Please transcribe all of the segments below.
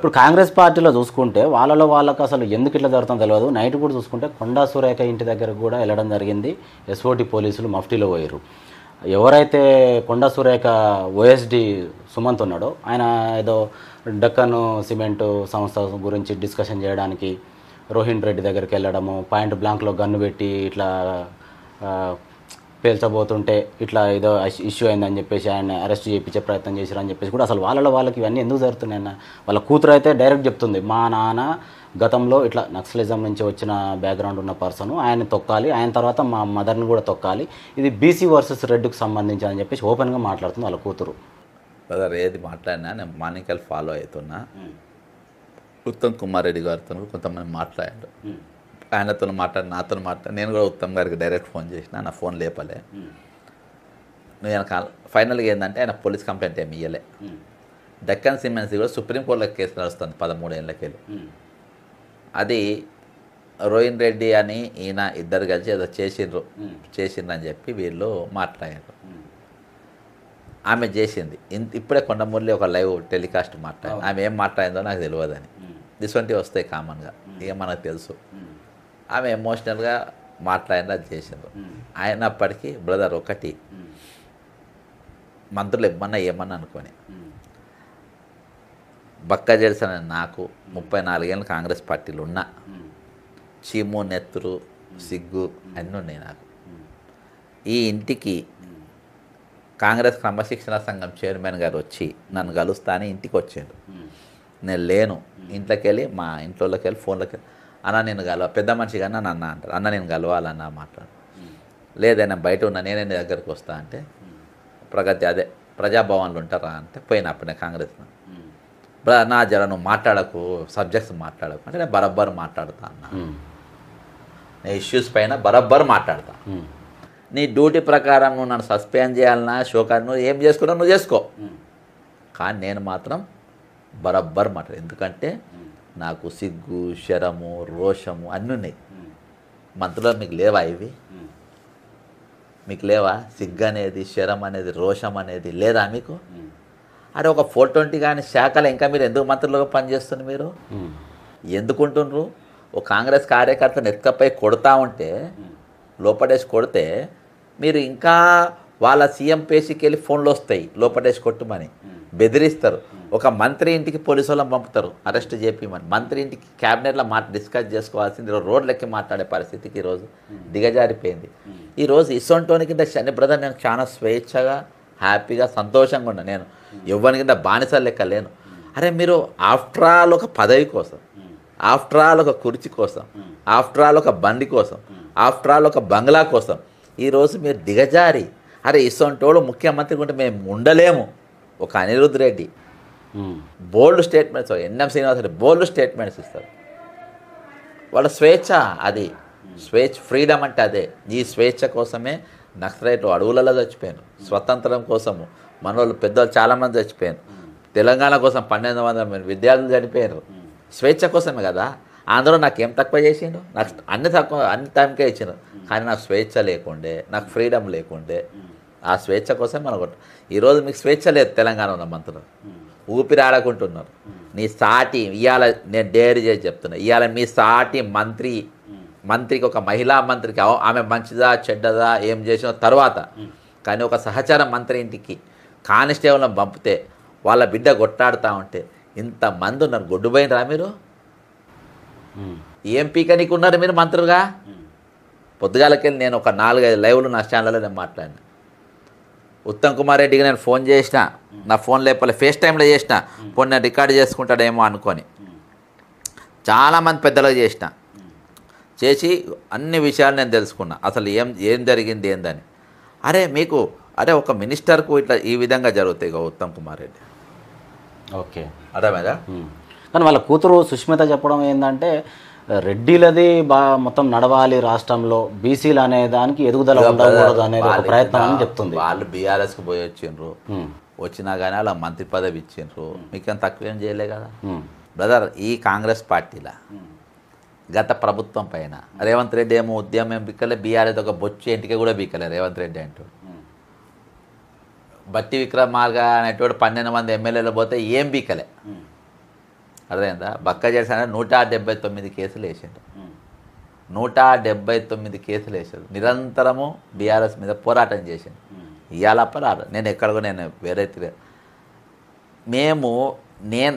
ఇప్పుడు కాంగ్రెస్ పార్టీలో చూసుకుంటే వాళ్ళకు అసలు ఎందుకు ఇట్లా జరుగుతుందో తెలియదు. నైట్ కూడా చూసుకుంటే కొండా సురేఖ ఇంటి దగ్గర కూడా వెళ్ళడం జరిగింది. ఎస్ఓటి పోలీసులు మఫ్టీలో పోయారు. ఎవరైతే కొండా సురేఖ ఓఎస్డి సుమంత్ ఉన్నాడో ఆయన ఏదో డక్కన్ సిమెంటు సంస్థ గురించి డిస్కషన్ చేయడానికి రోహిన్ రెడ్డి దగ్గరికి వెళ్ళడము, పాయింట్ బ్లాంక్లో గన్ను పెట్టి ఇట్లా పేల్చబోతుంటే ఇట్లా ఏదో ఇష్యూ అయిందని చెప్పేసి ఆయన అరెస్ట్ చేయించే ప్రయత్నం చేశారని చెప్పేసి కూడా అసలు వాళ్ళకి ఇవన్నీ ఎందుకు జరుగుతున్నాయన్న వాళ్ళ కూతురు అయితే డైరెక్ట్ చెప్తుంది, మా నాన్న గతంలో ఇట్లా నక్సలిజం నుంచి వచ్చిన బ్యాక్గ్రౌండ్ ఉన్న పర్సన్, ఆయన తొక్కాలి, ఆయన తర్వాత మా మదర్ని కూడా తొక్కాలి, ఇది బీసీ వర్సెస్ రెడ్కి సంబంధించి అని చెప్పేసి ఓపెన్గా మాట్లాడుతుంది వాళ్ళ కూతురు. బ్రదర్ ఏది మాట్లాడినా నేను మానికల్ ఫాలో అవుతున్నా. ఉత్తమ్ కుమార్ రెడ్డి గారితో కొంతమంది మాట్లాడాడు, ఆయనతో నాతో మాట్లాడి నేను కూడా ఉత్తమ్ గారికి డైరెక్ట్ ఫోన్ చేసిన, నా ఫోన్ లేపలే. నువ్వు ఆయన ఫైనల్గా ఏంటంటే ఆయన పోలీస్ కంప్లైంట్ ఏమి ఇవ్వలే. డక్కన్ సిమెంట్స్ కూడా సుప్రీంకోర్టులో కేసు నడుస్తుంది 13 ఏళ్ళకెళ్ళి. అది రోహిన్ రెడ్డి అని ఈయన ఇద్దరు కలిసి ఏదో చేసిండ్రని చెప్పి వీళ్ళు మాట్లాడారు. ఆమె చేసింది ఇప్పుడే కొండమూరిలో ఒక లైవ్ టెలికాస్ట్ మాట్లాడింది. ఆమె ఏం మాట్లాడిందో నాకు తెలియదని. ఇటువంటివి వస్తాయి కామన్గా, ఇక మనకు తెలుసు. ఆమె ఎమోషనల్గా మాట్లాడిన అది చేసిండ్రు. అయినప్పటికీ బ్రదర్ ఒకటి, మంత్రులు ఏమన్నా అనుకొని బక్క జెడ్సన్ నాకు 34 ఏళ్ళు కాంగ్రెస్ పార్టీలు ఉన్నా, చీము నెత్తురు సిగ్గు అన్నీ ఉన్నాయి నాకు. ఈ ఇంటికి కాంగ్రెస్ క్రమశిక్షణ సంఘం చైర్మన్ గారు వచ్చి నన్ను కలుస్తా అని ఇంటికి వచ్చాడు. నేను లేను, ఇంట్లోకి వెళ్ళి మా ఇంట్లోకి వెళ్ళి ఫోన్లోకి వెళ్ళి అన్న నేను పెద్ద మనిషి కానీ నన్ను అంటారు, అన్న నేను కలవాలన్న మాట్లాడు. లేదైనా బయట ఉన్నా నేనే నీ దగ్గరికి వస్తా అంటే ప్రగతి అదే ప్రజాభవన్లు ఉంటారా అంటే పోయినప్పుడే కాంగ్రెస్ నా జర నువ్వు మాట్లాడకు, సబ్జెక్ట్స్ మాట్లాడకు అంటే నేను బరబ్బర్ మాట్లాడుతా అన్న. నేను ఇష్యూస్ పైన బరబ్బర్ మాట్లాడతా. నీ డ్యూటీ ప్రకారం నువ్వు నన్ను సస్పెండ్ చేయాలన్నా షోకా నువ్వు ఏం చేసుకున్నావు నువ్వు చేసుకో, కానీ నేను మాత్రం బరబ్బర్ మాట్లాడు. ఎందుకంటే నాకు సిగ్గు శరము రోషము అన్నీ ఉన్నాయి. మంత్రులో మీకు లేవా ఇవి? మీకు లేవా సిగ్గు అనేది, శరం అనేది, రోషం అనేది లేదా మీకు? అరే ఒక 420 కానీ శాఖలు ఇంకా మీరు ఎందుకు మంత్రులుగా పనిచేస్తున్నారు? మీరు ఎందుకుంటున్నారు? ఒక కాంగ్రెస్ కార్యకర్తను ఎత్తుకపై కొడతా ఉంటే లోపడేసి కొడితే మీరు ఇంకా వాళ్ళ సీఎం పేషీకి వెళ్ళి ఫోన్లు వస్తాయి లోపడేసి కొట్టుమని బెదిరిస్తారు. ఒక మంత్రి ఇంటికి పోలీసు వాళ్ళని పంపుతారు అరెస్ట్ చేపిమని. మంత్రి ఇంటికి క్యాబినెట్లో డిస్కస్ చేసుకోవాల్సింది రోడ్లెక్కి మాట్లాడే పరిస్థితికి ఈరోజు దిగజారిపోయింది. ఈరోజు ఇసొంటోని కింద శని బ్రదర్ నేను చాలా స్వేచ్ఛగా హ్యాపీగా సంతోషంగా ఉన్నా. నేను ఎవ్వరి కింద బానిసలు లెక్క లేను. అరే మీరు ఆఫ్టర్ ఆల్ ఒక పదవి కోసం, ఆఫ్టర్ ఆల్ ఒక కుర్చీ కోసం, ఆఫ్టర్ ఆల్ ఒక బండి కోసం, ఆఫ్టర్ ఆల్ ఒక బంగ్లా కోసం ఈరోజు మీరు దిగజారి అరే ఇసొంటోడు ముఖ్యమంత్రి ఉంటే మేము ఉండలేము. ఒక అనిరుద్ధ్ రెడ్డి బోల్డ్ స్టేట్మెంట్స్, ఎన్ఎం శ్రీనివాస్ రెడ్డి బోల్డ్ స్టేట్మెంట్స్ ఇస్తారు. వాళ్ళ స్వేచ్ఛ అది, స్వేచ్ఛ ఫ్రీడమ్ అంటే అదే. ఈ స్వేచ్ఛ కోసమే నక్సలైట్లు అడవులలో చచ్చిపోయారు. స్వతంత్రం కోసము మనోళ్ళు పెద్దవాళ్ళు చాలామంది చచ్చిపోయారు. తెలంగాణ కోసం 1200 విద్యార్థులు చనిపోయారు. స్వేచ్ఛ కోసమే కదా. అందులో నాకేం తక్కువ చేసిండు? నాకు అన్ని టైంకే ఇచ్చిండు. కానీ నాకు స్వేచ్ఛ లేకుండే, నాకు ఫ్రీడమ్ లేకుండే. ఆ స్వేచ్ఛ కోసం మనం ఈరోజు మీకు స్వేచ్ఛ లేదు. తెలంగాణ ఉన్న మంత్రులు ఊపిరి ఆడకుంటున్నారు. నీ సాటి ఇవాళ నేను డేర్ చేసి చెప్తున్నా, ఇవాళ మీ సాటి మంత్రికి ఒక మహిళా మంత్రికి ఆమె మంచిదా చెడ్డదా ఏం చేసిన తర్వాత, కానీ ఒక సహచర మంత్రి ఇంటికి కానిస్టేబుల్ని పంపితే వాళ్ళ బిడ్డ కొట్టాడుతూ ఉంటే ఇంతమంది ఉన్నారు. గొడ్డుపోయినరా మీరు? ఏం పీకనీకి ఉన్నారు మీరు మంత్రులుగా? పొద్దుగాలకెళ్ళి నేను ఒక 4-5 లైవ్లు నా ఛానల్లో నేను మాట్లాడినా. ఉత్తమ్ కుమార్ రెడ్డికి నేను ఫోన్ చేసిన, నా ఫోన్ లేపలే, ఫేస్ టైంలో చేసిన, పోనీ నేను రికార్డ్ చేసుకుంటాడేమో అనుకొని చాలామంది పెద్దలకు చేసి అన్ని విషయాలు నేను తెలుసుకున్నా. అసలు ఏం జరిగింది ఏందని. అరే ఒక మినిస్టర్కు ఇట్లా ఈ విధంగా జరుగుతాయి ఉత్తమ్ కుమార్ రెడ్డి. ఓకే, అర్థమైందా? కానీ వాళ్ళ కూతురు సుష్మిత చెప్పడం ఏంటంటే రెడ్డిలది మొత్తం నడవాలి రాష్ట్రంలో, బీసీలు అనే దానికి ఎదుగుదల ఉండకూడదు అనేది ఒక ప్రయత్నం అని చెప్తుంది. వాళ్ళు బీఆర్ఎస్కి పోయి వచ్చిండ్రు, వచ్చినా కానీ అలా మంత్రి పదవి ఇచ్చిండ్రు, మీకేం తక్కువేం చేయలే కదా బ్రదర్. ఈ కాంగ్రెస్ పార్టీలా గత ప్రభుత్వం పైన రేవంత్ రెడ్డి ఏమో ఉద్యమం ఏం బిక్కలే, బీఆర్ఎస్ ఒక బొచ్చు ఇంటికి కూడా బిక్కలే రేవంత్ రెడ్డి అంటూ. బట్టి విక్రమార్క అనేటువంటి 12 మంది ఎమ్మెల్యేలు పోతే ఏం బీకలే. అర్థమైందా? బక్క చేసిన 179 కేసులు వేసిండు. 179 కేసులు వేసాడు. నిరంతరము బీఆర్ఎస్ మీద పోరాటం చేసిండు. ఇవాళ నేను ఎక్కడికో నేను వేరే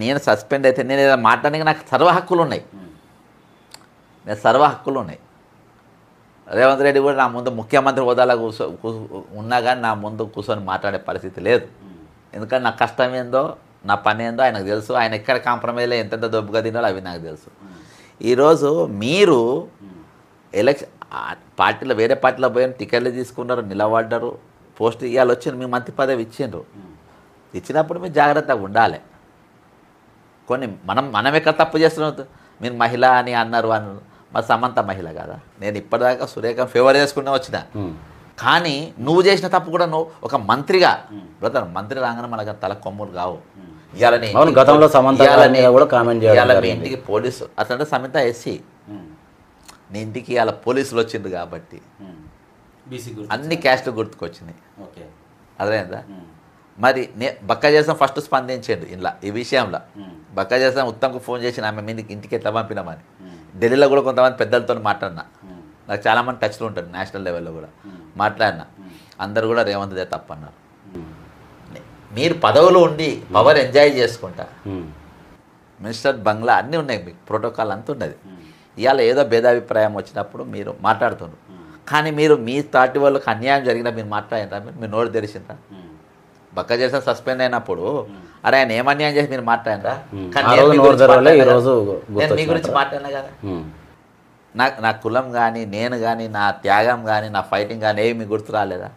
నేను సస్పెండ్ అయితే నేను ఏదైనా మాట్లాడడానికి నాకు సర్వ హక్కులు ఉన్నాయి. రేవంత్ రెడ్డి కూడా నా ముందు ముఖ్యమంత్రి హోదాలో ఉన్నా కానీ నా ముందు కూర్చొని మాట్లాడే పరిస్థితి లేదు. ఎందుకంటే నా కష్టం ఏందో నా పని ఏందో ఆయనకు తెలుసు. ఆయన ఎక్కడ కాంప్రమైజ్లో ఎంతెంత దొబ్బుగా తినాలో అవి నాకు తెలుసు. ఈరోజు మీరు పార్టీలో వేరే పార్టీలో పోయిన టికెట్లు తీసుకున్నారు, నిలబడ్డారు, పోస్ట్ ఇవాళ వచ్చిండ్రు, మీ మంత్రి పదవి ఇచ్చిండ్రు. ఇచ్చినప్పుడు మీరు జాగ్రత్తగా ఉండాలి. కొన్ని మనం ఎక్కడ తప్పు చేస్తున్నాం? మీరు మహిళ అని అన్నారు. మా సమంత మహిళ కదా. నేను ఇప్పటిదాకా సురేఖ ఫేవర్ చేసుకునే వచ్చిన. కానీ నువ్వు చేసిన తప్పు కూడా నువ్వు ఒక మంత్రిగా బ్రదర్, మంత్రి రాగానే మనకు తల కొమ్ములు కావు. గతంలో మీ ఇంటికి పోలీసు అట్లంటే సమంత ఎస్సీ, నీ ఇంటికి ఇలా పోలీసులు వచ్చింది కాబట్టి అన్ని క్యాస్ట్ గుర్తుకొచ్చినాయి. అదేందా? మరి బక్క చేసాం ఫస్ట్ స్పందించండి ఇలా ఈ విషయంలో. బక్క చేసాం ఉత్తమ్కు ఫోన్ చేసిన ఆమె మీదకి ఇంటికి ఎట్లా పంపినామని. ఢిల్లీలో కూడా కొంతమంది పెద్దలతో మాట్లాడినా. నాకు చాలామంది టచ్లో ఉంటారు, నేషనల్ లెవెల్లో కూడా మాట్లాడినా. అందరు కూడా రేవంత్దే తప్పన్నారు. మీరు పదవులు ఉండి పవర్ ఎంజాయ్ చేసుకుంటా, మినిస్టర్ బంగ్లా అన్నీ ఉన్నాయి, మీకు ప్రోటోకాల్ అంతా ఉన్నది. ఇవాళ ఏదో భేదాభిప్రాయం వచ్చినప్పుడు మీరు మాట్లాడుతున్నారు. కానీ మీరు మీ తాటి వాళ్ళకి అన్యాయం జరిగినా మీరు మాట్లాడినరా? మీరు నోరు తెరిచిండ్రా? బక్క చేసిన సస్పెండ్ అయినప్పుడు అరే ఆయన ఏం అన్యాయం చేసి మీరు మాట్లాడినరా? నేను మీ గురించి మాట్లాడినా కదా. నా కులం కానీ నేను కానీ నా త్యాగం కానీ నా ఫైటింగ్ కానీ ఏమి గుర్తు రాలేదా?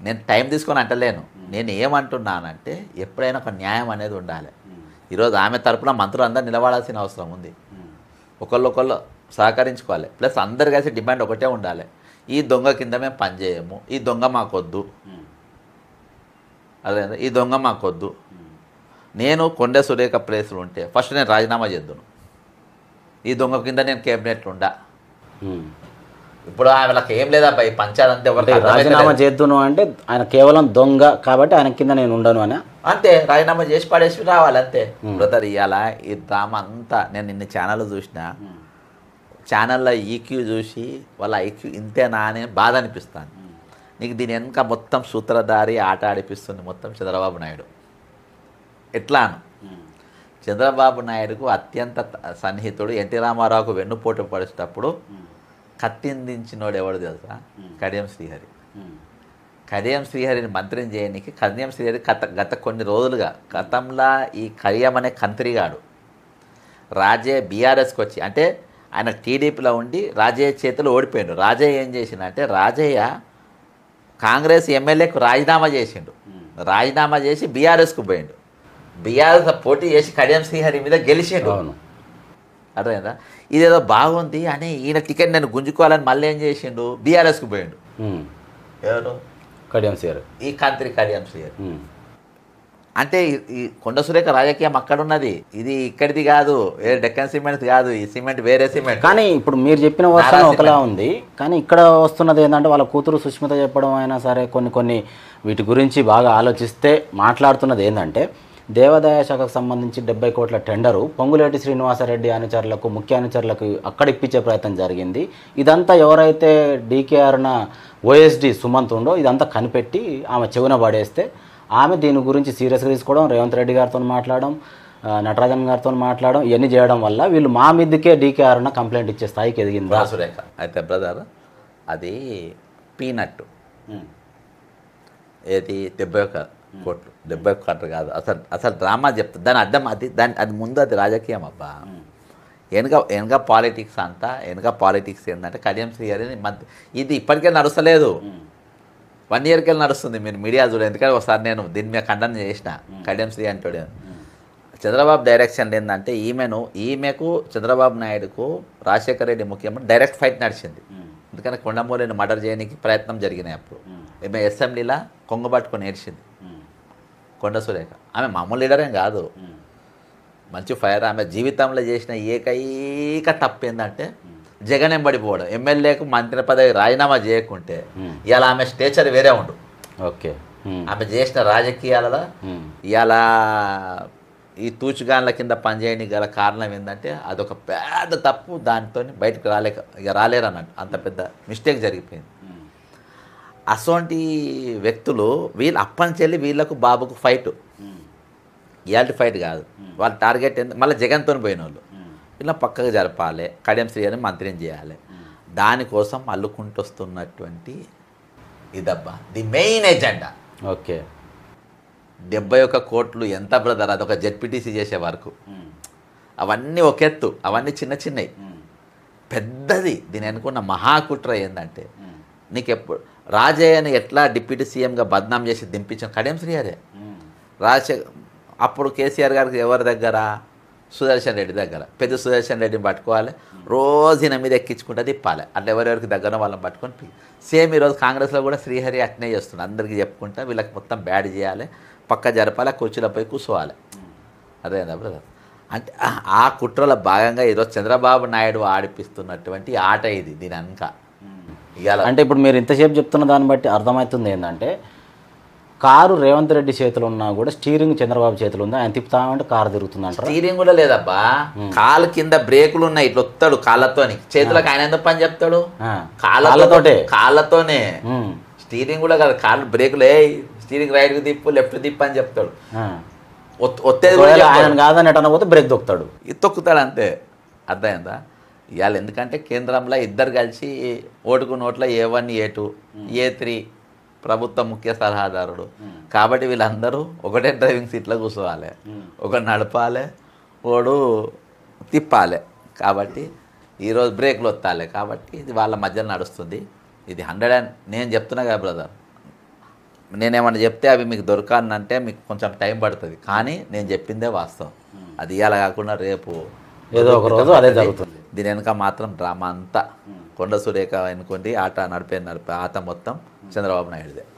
నేను టైం తీసుకొని అంటలేను. నేను ఏమంటున్నానంటే ఎప్పుడైనా ఒక న్యాయం అనేది ఉండాలి. ఈరోజు ఆమె తరపున మంత్రులు అందరూ నిలబడాల్సిన అవసరం ఉంది. ఒకళ్ళు సహకరించుకోవాలి. ప్లస్ అందరు కలిసి డిమాండ్ ఒకటే ఉండాలి. ఈ దొంగ కింద మేము పనిచేయము, ఈ దొంగ మాకొద్దు, అదే ఈ దొంగ మాకొద్దు. నేను కొండ సురేఖ ప్లేస్లో ఉంటే ఫస్ట్ నేను రాజీనామా చేద్దును. ఈ దొంగ కింద నేను కేబినెట్లో ఉండా. ఇప్పుడు వాళ్ళకి ఏం లేదా ఈ పంచాలంటే రాజీనామా చేద్దును అంటే ఆయన కేవలం దొంగ కాబట్టి ఆయన కింద నేను ఉండను అని అంతే. రాజీనామా చేసి పడేసి రావాలి అంతే. బ్రదర్ ఇవాళ ఈ డ్రామా అంతా నేను ఇన్ని ఛానళ్ళు చూసిన, ఛానల్లో ఈక్యూ చూసి వాళ్ళ ఐక్యూ ఇంతేనా అని బాధ అనిపిస్తాను. నీకు దీని వెనక మొత్తం సూత్రధారి ఆట ఆడిపిస్తుంది మొత్తం చంద్రబాబు నాయుడు. ఎట్లాను చంద్రబాబు నాయుడుకు అత్యంత సన్నిహితుడు ఎన్టీ రామారావుకు వెన్నుపోటు పడేటప్పుడు కత్తిందించినోడు ఎవడు తెలుసా? కడియం శ్రీహరి. కడియం శ్రీహరిని మంత్రిని చేయడానికి కడియం శ్రీహరి గత కొన్ని రోజులుగా గతంలో ఈ కడియం అనే కంత్రిగాడు రాజయ్య బీఆర్ఎస్కి వచ్చి, అంటే ఆయన టీడీపీలో ఉండి రాజయ్య చేతిలో ఓడిపోయాడు. రాజయ్య ఏం చేసిండు రాజయ్య కాంగ్రెస్ ఎమ్మెల్యేకు రాజీనామా చేసిండు. రాజీనామా చేసి బీఆర్ఎస్కు పోయిండు. బీఆర్ఎస్ పోటీ చేసి కడియం శ్రీహరి మీద గెలిచిండు. అర్థమైందా? ఇదేదో బాగుంది అని ఈయన టికెట్ నేను గుంజుకోవాలని మళ్ళీ ఏం చేసిండు? బీఆర్ఎస్కు పోయిండు. ఎవరు? కడియం శ్రీహరి. ఈ కంత్రి కడియం శ్రీహరి. అంటే ఈ కొండ సురేఖ రాజకీయం అక్కడ ఉన్నది, ఇది ఇక్కడిది కాదు. డెక్కన్ సిమెంట్ కాదు, ఈ సిమెంట్ వేరే సిమెంట్. కానీ ఇప్పుడు మీరు చెప్పిన వర్షం ఒకలా ఉంది. కానీ ఇక్కడ వస్తున్నది ఏంటంటే వాళ్ళ కూతురు సుష్మిత చెప్పడం అయినా సరే కొన్ని వీటి గురించి బాగా ఆలోచిస్తే మాట్లాడుతున్నది ఏంటంటే దేవాదాయ శాఖకు సంబంధించి 70 కోట్ల టెండరు పొంగులేటి శ్రీనివాసరెడ్డి అనుచరులకు ముఖ్య అనుచరులకు అక్కడ ఇప్పించే ప్రయత్నం జరిగింది. ఇదంతా ఎవరైతే డీకేఆర్న ఓఎస్డి సుమంత్ ఉండో ఇదంతా కనిపెట్టి ఆమె చెవున పడేస్తే ఆమె దీని గురించి సీరియస్గా తీసుకోవడం, రేవంత్ రెడ్డి గారితో మాట్లాడడం, నటరాజన్ గారితో మాట్లాడడం, ఇవన్నీ చేయడం వల్ల వీళ్ళు మా మీదకే డీకేఆర్న కంప్లైంట్ ఇచ్చే స్థాయికి ఎదిగింది. సురేఖ అయితే బ్రదర్ అది పీనట్టు. ఏది 71 కోట్లు 71 కోట్లు కాదు. అసలు డ్రామా చెప్తా దాని అర్థం అది ముందు అది రాజకీయం అబ్బా. వెనక పాలిటిక్స్ అంతా వెనక పాలిటిక్స్ ఏంటంటే కడియం శ్రీహరి ఇది ఇప్పటికే నడుస్తలేదు, 1 ఇయర్కి వెళ్ళి నడుస్తుంది. మీరు మీడియా చూడండి. ఎందుకంటే ఒకసారి నేను దీని మీద ఖండన చేసిన. కడియం శ్రీ అంటాడు చంద్రబాబు డైరెక్షన్ ఏంటంటే ఈమెకు చంద్రబాబు నాయుడుకు రాజశేఖర రెడ్డి ముఖ్యమంత్రి డైరెక్ట్ ఫైట్ నడిచింది. ఎందుకంటే కొండమూరిని మర్డర్ చేయడానికి ప్రయత్నం జరిగినాయి. అప్పుడు ఈమె అసెంబ్లీలో కొంగబట్టుకొని ఏడ్చింది కొండ సురేఖ. ఆమె మామూలు లీడరేం కాదు, మంచి ఫైర్. ఆమె జీవితంలో చేసిన ఏకైక తప్పు ఏంటంటే జగన్ ఎంబడిపోవడం. ఎమ్మెల్యేకు మంత్రి పదవి రాజీనామా చేయకుంటే ఇవాళ ఆమె స్టేచర్ వేరే ఉండు. ఓకే, ఆమె చేసిన రాజకీయాలలో ఇవాళ ఈ తూచుగాన్ల కింద పనిచేయడానికి గల కారణం ఏంటంటే అదొక పెద్ద తప్పు, దానితో బయటకు రాలేరు అన్నట్టు, అంత పెద్ద మిస్టేక్ జరిగిపోయింది. అసోంటి వ్యక్తులు వీళ్ళు అప్పనిచెల్లి వీళ్ళకు బాబుకు ఫైట్, ఇయాల్టి ఫైట్ కాదు, వాళ్ళ టార్గెట్ ఏంది మళ్ళీ జగన్తో పోయిన వాళ్ళు ఇలా పక్కగా జరపాలి, కడియం శ్రీ అని మంత్రిని చేయాలి. దానికోసం అల్లుకుంటూ వస్తున్నటువంటి ఇదబ్బా ది మెయిన్ ఎజెండా. ఓకే, 71 కోట్లు ఎంత బ్రదర్, అదొక జెడ్పీటీసీ చేసే వరకు. అవన్నీ ఒక ఎత్తు, అవన్నీ చిన్న చిన్నవి. పెద్దది దీని అనుకున్న మహాకుట్ర ఏంటంటే, నీకు ఎప్పుడు రాజయ్యని ఎట్లా డిప్యూటీ సీఎంగా బద్నాం చేసి దింపించిన కడియం శ్రీహరే. అప్పుడు కేసీఆర్ గారికి ఎవరి దగ్గర, సుదర్శన్ రెడ్డి దగ్గర. పెద్ద సుదర్శన్ రెడ్డిని పట్టుకోవాలి, రోజు ఈయన మీద ఎక్కించుకుంటే తిప్పాలి. అట్లా ఎవరెవరికి దగ్గర వాళ్ళని పట్టుకొని సేమ్ ఈరోజు కాంగ్రెస్లో కూడా శ్రీహరి అట్నే చేస్తుంది. అందరికీ చెప్పుకుంటా వీళ్ళకి మొత్తం బ్యాడ్ చేయాలి, పక్క జరపాలి, కుర్చీలపై కూర్చోవాలి. అదేనా బ్రదర్? అంటే ఆ కుట్రలో భాగంగా ఈరోజు చంద్రబాబు నాయుడు ఆడిపిస్తున్నటువంటి ఆట ఇది. దీని అంక ఇవాళ అంటే ఇప్పుడు మీరు ఇంతసేపు చెప్తున్న దాన్ని బట్టి అర్థమవుతుంది ఏంటంటే, కారు రేవంత్ రెడ్డి చేతులు ఉన్నా కూడా స్టీరింగ్ చంద్రబాబు చేతులు ఉంది, ఆయన తిప్పుతామంటే కారు తిరుగుతుంది అంటారు. స్టీరింగ్ కూడా లేదబ్బా, కాలు కింద బ్రేకులు ఉన్నాయి, ఇట్లా వస్తాడు కాళ్ళతోని, చేతులకు ఆయన ఎందుకు పని చెప్తాడు, కాళ్ళతోనే. స్టీరింగ్ కూడా కాదు, కాళ్ళు బ్రేకులు, స్టీరింగ్ రైట్కి తిప్పు, లెఫ్ట్ తిప్పు అని చెప్తాడు. ఒత్తేది ఆయన కాదని ఎటన్నా పోతే బ్రేక్ దొక్కుతాడు, ఇది తొక్కుతాడు అంతే. అర్థమైందా? ఇవాళ ఎందుకంటే కేంద్రంలో ఇద్దరు కలిసి ఓటుకు నోట్ల A1 A2 A3 ప్రభుత్వ ముఖ్య సలహాదారుడు కాబట్టి వీళ్ళందరూ ఒకటే డ్రైవింగ్ సీట్లో కూర్చోవాలి, ఒకటి నడపాలి, ఓడు తిప్పాలి. కాబట్టి ఈరోజు బ్రేక్లు వస్తాలి, కాబట్టి ఇది వాళ్ళ మధ్యలో నడుస్తుంది. ఇది 100 నేను చెప్తున్నా కదా బ్రదర్, నేనేమన్నా చెప్తే అవి మీకు దొరకాలంటే మీకు కొంచెం టైం పడుతుంది, కానీ నేను చెప్పిందే వాస్తవం. అది ఇవాళ కాకుండా రేపు ఏదో ఒక రోజు అదే జరుగుతుంది. దీని వెనుక మాత్రం డ్రామా అంతా కొండ సురేఖ అనుకోండి, ఆట నడిపే ఆట మొత్తం చంద్రబాబు నాయుడుదే.